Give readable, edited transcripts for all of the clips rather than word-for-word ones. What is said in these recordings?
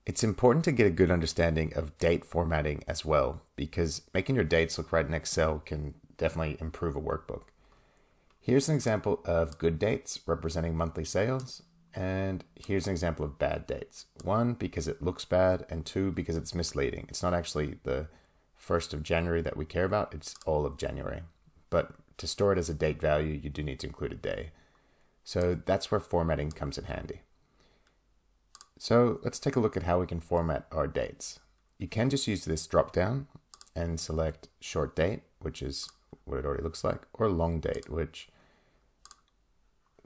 It's important to get a good understanding of date formatting as well, because making your dates look right in Excel can definitely improve a workbook. Here's an example of good dates representing monthly sales, and here's an example of bad dates. One, because it looks bad, and two, because it's misleading. It's not actually the 1st of January that we care about, it's all of January. But to store it as a date value, you do need to include a day. So that's where formatting comes in handy. So let's take a look at how we can format our dates. You can just use this drop down and select short date, which is what it already looks like, or long date, which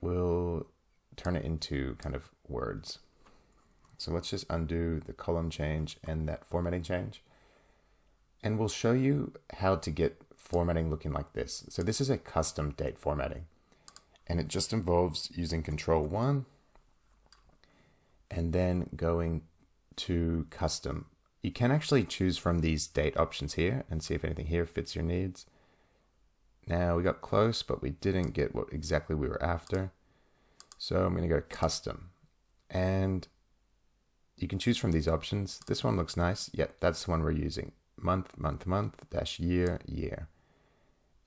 will turn it into kind of words. So let's just undo the column change and that formatting change. And we'll show you how to get formatting looking like this. So this is a custom date formatting, and it just involves using Control 1 and then going to custom. You can actually choose from these date options here and see if anything here fits your needs. Now we got close, but we didn't get what exactly we were after. So I'm going to go to custom, and you can choose from these options. This one looks nice. Yep, that's the one we're using. Month, month, month, dash year, year.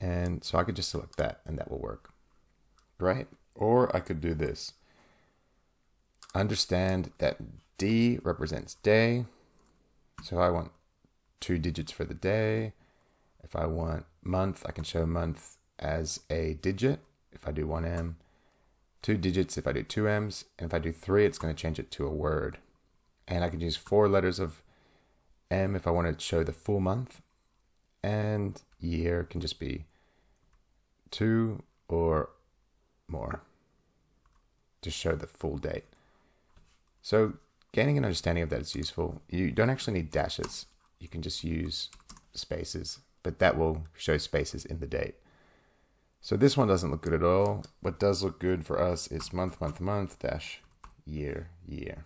And so I could just select that and that will work. Great. Or I could do this. Understand that D represents day. So I want 2 digits for the day. If I want month, I can show month as a digit. If I do 1M, 2 digits if I do 2 M's. And if I do 3, it's going to change it to a word. And I can use 4 letters of M if I want to show the full month. And year can just be 2 or more to show the full date. So gaining an understanding of that is useful. You don't actually need dashes. You can just use spaces, but that will show spaces in the date. So this one doesn't look good at all. What does look good for us is month, month, month, dash year, year.